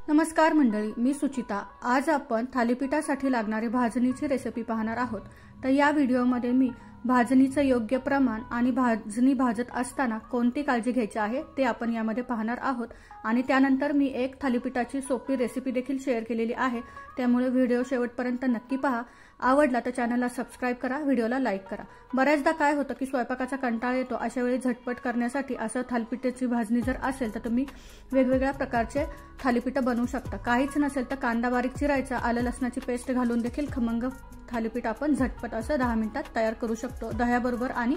नमस्कार मंडळी, मी सुचिता। आज आपण थालीपीठासाठी लागणारी भाजणीची रेसिपी पाहणार आहोत। तर या व्हिडिओमध्ये मी भाजणीचं योग्य प्रमाण आणि भाजणी भाजत असताना कोणती काळजी घ्यायची आहे ते आपण यामध्ये पाहणार आहोत। आणि त्यानंतर मी एक थालीपीठाची सोपी रेसिपी देखील शेअर केलेली आहे, त्यामुळे व्हिडिओ शेवटपर्यंत नक्की पहा। आवडला तर चॅनलला सबस्क्राइब करा, व्हिडिओला लाईक करा। बऱ्याचदा काय होतं की स्वयंपाकाचा कंटाळा येतो, अशा वेळी झटपट करण्यासाठी असं थालीपीठाची भाजणी जर असेल तर तुम्ही वेगवेगळ्या प्रकारचे थालीपीठ बनवू शकता। काहीच नसेल तर कांदा बारीक चिरायचा, आलं लसणाची पेस्ट घालून देखील खमंग थालीपीठ आपण झटपट असं 10 मिनिटात तयार करू शकतो। दह्याबरोबर आणि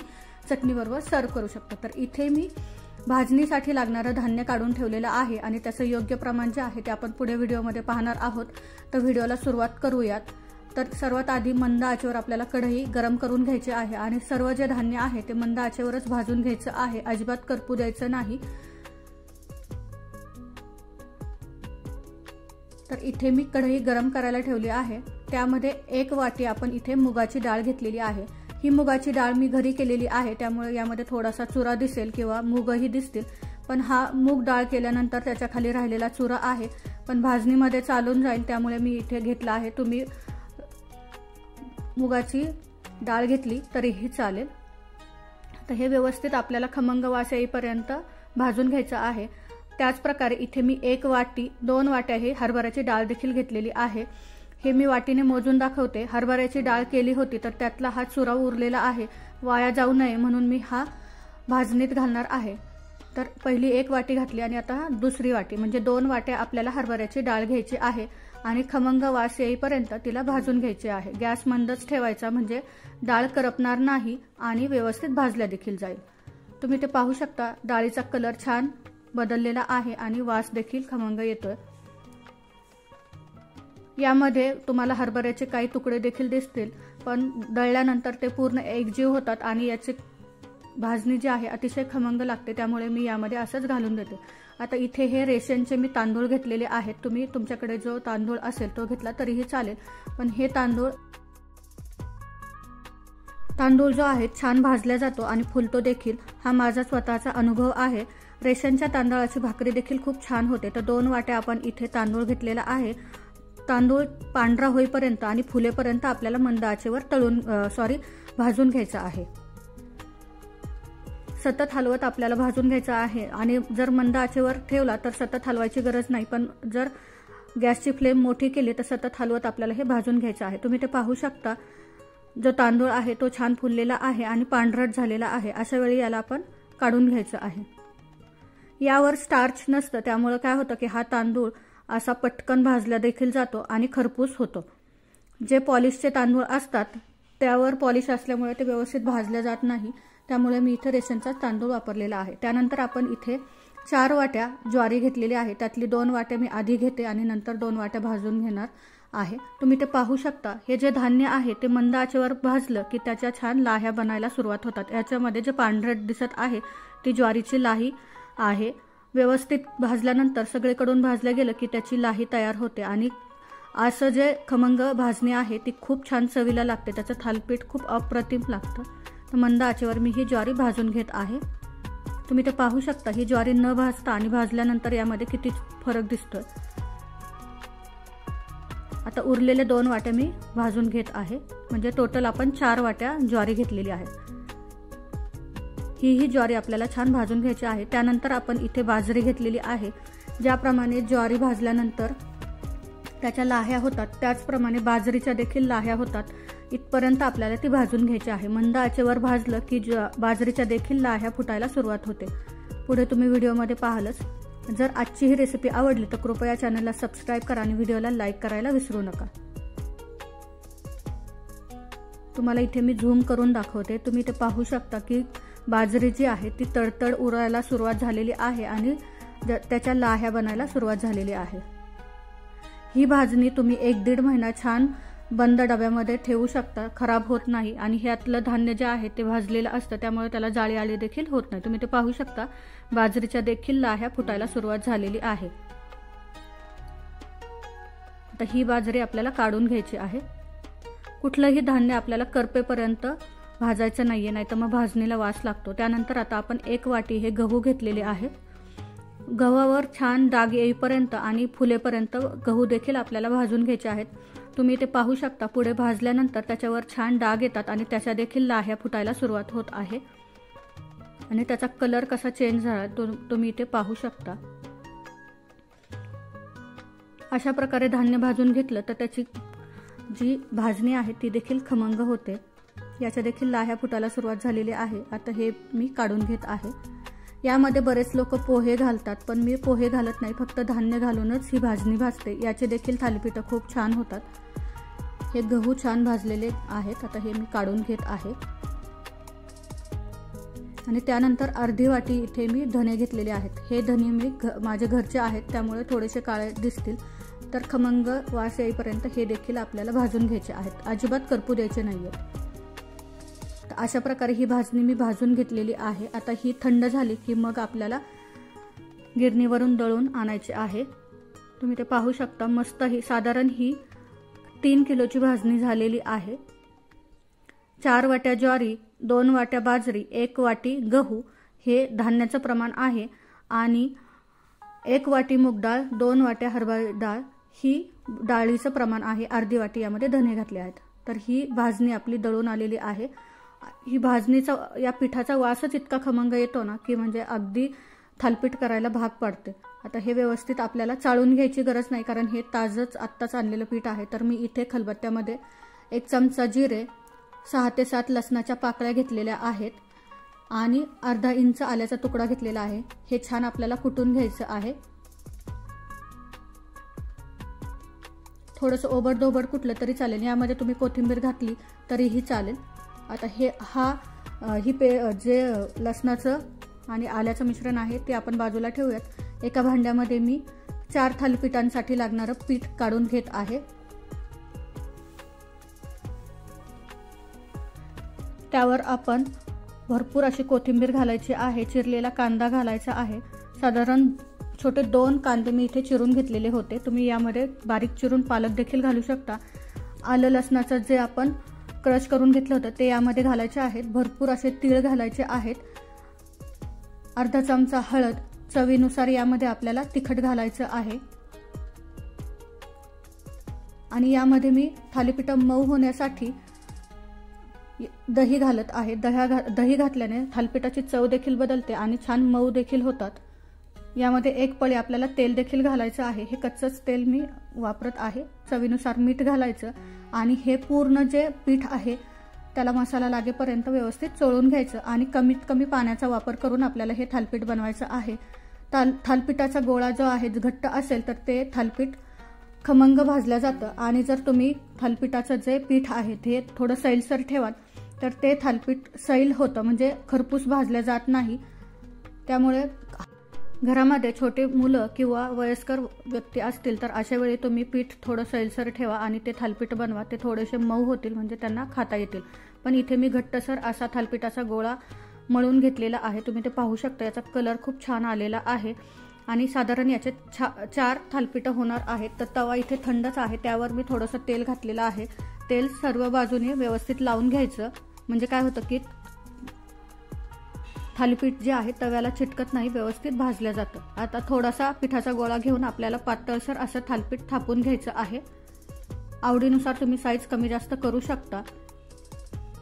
चटणीबरोबर सर्व करू शकतो। तर इथे मी भाजणीसाठी लागणारे धान्य काढून ठेवलेलं आहे आणि त्याचं योग्य प्रमाण जे आहे ते आपण पुढे व्हिडिओमध्ये पाहणार आहोत। तर व्हिडिओला सुरुवात करूयात। तर सर्वात आधी मंद आचेवर आपल्याला कढई गरम करून घ्यायची आहे आणि सर्व जे धान्य आहे ते मंद आचेवरच भाजून घ्यायचं आहे, अजिबात करपू द्यायचं नाही। तर इथे मी कढई गरम करायला ठेवली आहे, त्यामध्ये 1 वाटी आपण इथे मुगाची डाळ घेतलेली आहे। ही मुगाची डाळ मी घरी केलेली आहे, त्यामुळे यामध्ये थोडासा चुरा दिसेल किंवा मूगही दिसतील, पण हा मूग डाळ केल्यानंतर त्याच्या खाली राहिलेला चुरा आहे, पण भाजणीमध्ये चालून जाईल, त्यामुळे मी इथे घेतला आहे। तुम्ही मुगाची डाळ घेतली तरीही चालेल। तर हे व्यवस्थित आपल्याला खमंग वास येईपर्यंत भाजून घ्यायचं आहे। त्याच प्रकारे इथे मी 1 वाटी 2 वाट्या हे हरभऱ्याची डाळ देखील घेतलेली आहे। हे मी वाटीने मोजून दाखवते। हरभऱ्याची डाळ केली होती तर त्यातला हा चुरा उरलेला आहे, वाया जाऊ नये म्हणून मी हा भाजणीत घालणार आहे। तर पहिली 1 वाटी घातली आणि आता दुसरी वाटी म्हणजे 2 वाट्या आपल्याला हरभऱ्याची डाळ घ्यायची आहे आणि खमंग वास येईपर्यंत तिला भाजून घ्यायची आहे। गॅस मंदच ठेवायचा म्हणजे डाळ करपणार नाही आणि व्यवस्थित भाजल्या देखील जाईल। तुम्ही ते पाहू शकता, डाळीचा कलर छान बदललेला आहे आणि वास देखील खमंग येतोय। यामध्ये तुम्हाला हरभऱ्याचे काही तुकडे देखील दिसतील, पण दळल्यानंतर ते पूर्ण एकजीव होतात आणि याची भाजणी जी आहे अतिशय खमंग लागते, त्यामुळे मी यामध्ये असंच घालून देते। आता इथे हे रेशनचे मी तांदूळ घेतलेले आहेत, तुम्ही तुमच्याकडे जो तांदूळ असेल तो घेतला तरीही चालेल, पण हे तांदूळ जो आहे छान भाजला जातो आणि फुलतो देखील, हा माझा स्वतःचा अनुभव आहे। रेशनच्या तांदळाची भाकरी देखील खूप छान होते। तर 2 वाट्या आपण इथे तांदूळ घेतलेला आहे। तांदूळ पांढरा होईपर्यंत आणि फुलेपर्यंत आपल्याला मंद आचेवर भाजून घ्यायचा आहे। सतत हलवत आपल्याला भाजून घ्यायचा आहे आणि जर मंद आचेवर ठेवला तर सतत हलवायची गरज नाही, पण जर गॅसची फ्लेम मोठी केली तर सतत हलवत आपल्याला हे भाजून घ्यायचं आहे। तुम्ही ते पाहू शकता, जो तांदूळ आहे तो छान फुललेला आहे आणि पांढरट झालेला आहे। अशा वेळी याला आपण काढून घ्यायचं आहे। यावर स्टार्च नसतं, त्यामुळे काय होतं की हा तांदूळ असा पटकन भाजला देखील जातो आणि खरपूस होतो। जे पॉलिशचे तांदूळ असतात त्यावर पॉलिश असल्यामुळे ते व्यवस्थित भाजले जात नाही, त्यामुळे मी इथे रेशनचा तांदूळ वापरलेला आहे। त्यानंतर आपण इथे 4 वाट्या ज्वारी घेतलेली आहे, त्यातली 2 वाट्या मी आधी घेते आणि नंतर 2 वाट्या भाजून घेणार आहे। तुम्ही ते पाहू शकता, हे जे धान्य आहे ते मंद आचेवर भाजलं की त्याच्या छान लाह्या बनायला सुरुवात होतात। याच्यामध्ये जे पांढरट दिसत आहे ती ज्वारीची लाही आहे। व्यवस्थित भाजल्यानंतर सगळीकडून भाजलं गेलं की त्याची लाही तयार होते आणि असं जे खमंग भाजणी आहे ती खूप छान चवीला लागते, त्याचं थालीपीठ खूप अप्रतिम लागतं। तर मंद आचेवर मी ही ज्वारी भाजून घेत आहे। तुम्ही ते पाहू शकता, ही ज्वारी न भाजता आणि भाजल्यानंतर यामध्ये किती फरक दिसतोय। आता उरलेले 2 वाट्या मी भाजून घेत आहे, म्हणजे टोटल आपण 4 वाट्या ज्वारी घेतलेली आहे। ही ज्वारी आपल्याला छान भाजून घ्यायची आहे। त्यानंतर आपण इथे बाजरी घेतलेली आहे। ज्याप्रमाणे ज्वारी भाजल्यानंतर त्याच्या लाह्या होतात त्याचप्रमाणे बाजरीच्या देखील लाह्या होतात, इथपर्यंत आपल्याला ती भाजून घ्यायची आहे। मंद आचेवर भाजलं की बाजरीच्या देखील लाह्या फुटायला सुरुवात होते। पुढे तुम्ही व्हिडिओमध्ये पाहालच। जर आजची ही रेसिपी आवडली तर कृपया चॅनलला सबस्क्राइब करा आणि व्हिडिओला लाईक करायला विसरू नका। तुम्हाला इथे मी झूम करून दाखवते, तुम्ही ते पाहू शकता की बाजरी जी आहे ती तडतड उरायला सुरुवात झालेली आहे आणि त्याच्या लाह्या बनायला सुरुवात झालेली आहे। ही भाजणी तुम्ही 1-1.5 महिना छान बंद डब्यामध्ये ठेवू शकता, खराब होत नाही आणि ह्यातलं धान्य जे आहे ते भाजलेलं असतं, त्यामुळे त्याला जाळी आली देखील होत नाही। तुम्ही ते पाहू शकता, बाजरीच्या देखील लाह्या फुटायला सुरुवात झालेली आहे। आता ही बाजरी आपल्याला काढून घ्यायची आहे। कुठलंही धान्य आपल्याला करपेपर्यंत भाजायचं नाहीये, नाहीतर मग भाजणीला वास लागतो। त्यानंतर आता आपण 1 वाटी हे गहू घेतलेले आहे। गव्हावर छान डाग येईपर्यंत आणि फुलेपर्यंत गहू देखील आपल्याला भाजून घ्यायचे आहेत। तुम्ही ते पाहू शकता, पुढे भाजल्यानंतर त्याच्यावर छान डाग येतात आणि त्याच्या देखील लाह्या फुटायला सुरुवात होत आहे आणि त्याचा कलर कसा चेंज झाला तुम्ही इथे पाहू शकता। अशा प्रकारे धान्य भाजून घेतलं तर त्याची जी भाजणी आहे ती देखील खमंग होते। याच्या देखील लाह्या फुटायला सुरुवात झालेली आहे। आता हे मी काढून घेत आहे। यामध्ये बरेच लोक पोहे घालतात, पण मी पोहे घालत नाही, फक्त धान्य घालूनच ही भाजणी भाजते। याचे देखील थालीपीठ खूप छान होतात। हे गहू छान भाजलेले आहेत। आता हे मी काढून घेत आहे आणि त्यानंतर अर्धी वाटी इथे मी धने घेतलेले आहेत। हे धने मी माझे घरचे आहेत, त्यामुळे थोडेसे काळे दिसतील, तर खमंग वास येईपर्यंत हे देखील आपल्याला भाजून घ्यायचे आहेत, अजिबात करपू द्यायचे नाहीये। अशा प्रकारे ही भाजणी मी भाजून घेतलेली आहे। आता ही थंड झाली की मग आपल्याला गिरणीवरून दळून आणायचे आहे। तुम्ही ते पाहू शकता, मस्त ही साधारण ही 3 किलोची भाजणी झालेली आहे। 4 वाट्या ज्वारी, 2 वाट्या बाजरी, 1 वाटी गहू हे धान्याचं प्रमाण आहे आणि 1 वाटी मूग डाळ, 2 वाट्या हरभरा डाळ ही डाळीचं प्रमाण आहे। अर्धी वाटी यामध्ये धने घातले आहेत। तर ही भाजणी आपली दळून आलेली आहे। ही भाजणीचा या पिठाचा वासच इतका खमंग येतो ना की म्हणजे अगदी थालीपीठ करायला भाग पडते। आता हे व्यवस्थित आपल्याला चाळून घ्यायची गरज नाही, कारण हे ताजंच आत्ताच आणलेलं पीठ आहे। तर मी इथे खलबत्त्यामध्ये 1 चमचा जिरे, 6 ते 7 लसणाच्या पाकळ्या घेतलेल्या आहेत आणि अर्धा इंच आल्याचा तुकडा घेतलेला आहे। हे छान आपल्याला कुटून घ्यायचं आहे। थोडंसं ओबडधोबड कुटलं तरी चालेल, यामध्ये तुम्ही कोथिंबीर घातली तरीही चालेल। आता जे लसणाचं आणि आल्याचं मिश्रण आहे ते आपण बाजूला ठेवूयात। एका भांड्यामध्ये मी 4 थालीपीठांसाठी लागणारं पीठ काढून घेत आहे। त्यावर आपण भरपूर अशी कोथिंबीर घालायची आहे, चिरलेला कांदा घालायचा आहे। साधारण छोटे 2 कांदे मी इथे चिरून घेतलेले होते। तुम्ही यामध्ये बारीक चिरून पालक देखील घालू शकता। आलं लसणाचं जे आपण क्रश करून घेतलं होतं ते यामध्ये घालायचे आहेत। भरपूर असे तीळ घालायचे आहेत। अर्धा चमचा हळद, चवीनुसार यामध्ये आपल्याला तिखट घालायचं आहे आणि यामध्ये मी थालीपीठ मऊ होण्यासाठी दही घालत आहे। दही घातल्याने थालीपीठाची चव देखील बदलते आणि छान मऊ देखील होतात। यामध्ये 1 पळी आपल्याला तेल देखील घालायचं आहे। हे कच्चंच तेल मी वापरत आहे। चवीनुसार मीठ घालायचं आणि हे पूर्ण जे पीठ आहे त्याला मसाला लागेपर्यंत व्यवस्थित चोळून घ्यायचं आणि कमीत कमी पाण्याचा वापर करून आपल्याला हे थालीपीठ बनवायचं आहे। थालीपीठाचा गोळा जो आहे घट्ट असेल तर ते थालीपीठ खमंग भाजलं जातं आणि जर तुम्ही थालीपीठाचं जे पीठ आहे ते थोडं सैलसर ठेवाल तर ते थालीपीठ सैल होतं, म्हणजे खरपूस भाजलं जात नाही। त्यामुळे घरामध्ये छोटे मुलं किंवा वयस्कर व्यक्ती असतील तर अशा वेळी तुम्ही पीठ थोडं सैलसर ठेवा आणि ते थालीपीठ बनवा। ते थोडेसे मऊ होतील, म्हणजे त्यांना खाता येतील। पण इथे मी घट्टसर असा थालीपीठाचा गोळा मळून घेतलेला आहे। तुम्ही ते पाहू शकता, याचा कलर खूप छान आलेला आहे आणि साधारण याचे 4 थालीपीठ होणार आहेत। तर तवा इथे थंडच आहे, त्यावर मी थोडंसं तेल घातलेलं आहे। तेल सर्व बाजूने व्यवस्थित लावून घ्यायचं, म्हणजे काय होतं की थालीपीठ जे आहे तव्याला चिटकत नाही, व्यवस्थित भाजलं जातं। आता थोडासा पिठाचा गोळा घेऊन आपल्याला पातळसर असं थालीपीठ थापून घ्यायचं आहे। आवडीनुसार तुम्ही साईज कमी जास्त करू शकता।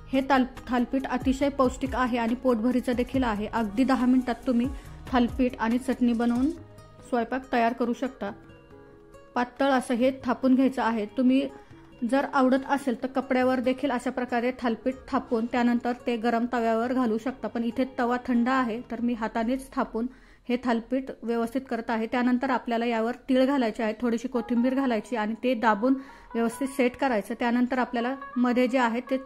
हे थालीपीठ अतिशय पौष्टिक आहे आणि पोटभरीचं देखील आहे। अगदी 10 मिनिटात तुम्ही थालीपीठ आणि चटणी बनवून स्वयंपाक तयार करू शकता। पातळ असं हे थापून घ्यायचं आहे। तुम्ही जर आवडत असेल तर कपड्यावर देखील अशा प्रकारे थालीपीठ थापून त्यानंतर ते गरम तव्यावर घालू शकता, पण इथे तवा थंड आहे तर मी हातानेच थापून हे थालीपीठ व्यवस्थित करत आहे। त्यानंतर आपल्याला यावर तीळ घालायचे आहे, थोडीशी कोथिंबीर घालायची आणि ते दाबून व्यवस्थित सेट करायचं। त्यानंतर आपल्याला मध्ये जे आहे ते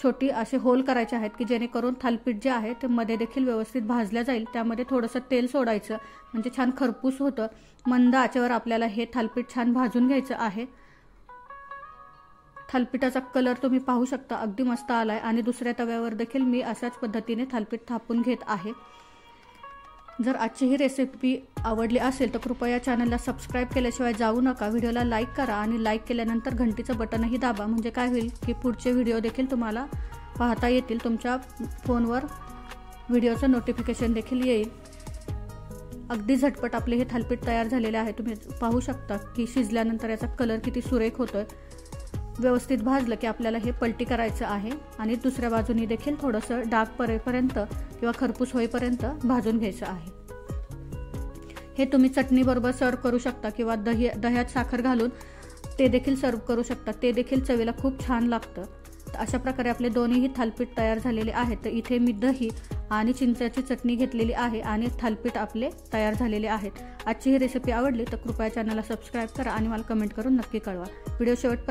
छोटी असे होल करायचे आहेत की जेणेकरून थालीपीठ जे आहे ते मध्ये देखील व्यवस्थित भाजलं जाईल। त्यामध्ये थोडंसं तेल सोडायचं, म्हणजे छान खरपूस होतं। मंद आचेवर आपल्याला हे थालीपीठ छान भाजून घ्यायचं आहे। थालीपीठाचा कलर तुम्ही पाहू शकता, अगदी मस्त आलाय आणि दुसऱ्या तव्यावर देखील मी अशाच पद्धतीने थालीपीठ थापून घेत आहे। जर आजची ही रेसिपी आवडली असेल तर कृपया चॅनलला सबस्क्राईब केल्याशिवाय जाऊ नका। व्हिडिओला लाईक करा आणि लाईक केल्यानंतर घंटीचं बटनही दाबा, म्हणजे काय होईल की पुढचे व्हिडिओ देखील तुम्हाला पाहता येतील। तुमच्या फोनवर व्हिडिओचं नोटिफिकेशन देखील येईल। अगदी झटपट आपले हे थालीपीठ तयार झालेले आहे। तुम्ही पाहू शकता की शिजल्यानंतर याचा कलर किती सुरेख होतोय। व्यवस्थित भाजलं की आपल्याला हे पलटी करायचं आहे आणि दुसऱ्या बाजूनी देखील थोडंसं डाग पडेपर्यंत किंवा खरपूस होईपर्यंत भाजून घ्यायचं आहे। हे तुम्ही चटणी बरोबर सर्व करू शकता किंवा दह्यात साखर घालून ते देखील सर्व करू शकता, ते देखील चवीला खूप छान लागतं। तर अशा प्रकारे आपले दोन्हीही थालीपीठ तयार झालेले आहेत। तर इथे मी दही आणि चिंचेची चटणी घेतलेली आहे आणि थालीपीठ आपले तयार झालेले आहेत। आजची ही रेसिपी आवडली तर कृपया चॅनलला सबस्क्राईब करा आणि मला कमेंट करून नक्की कळवा। व्हिडिओ शेवटपर्यंत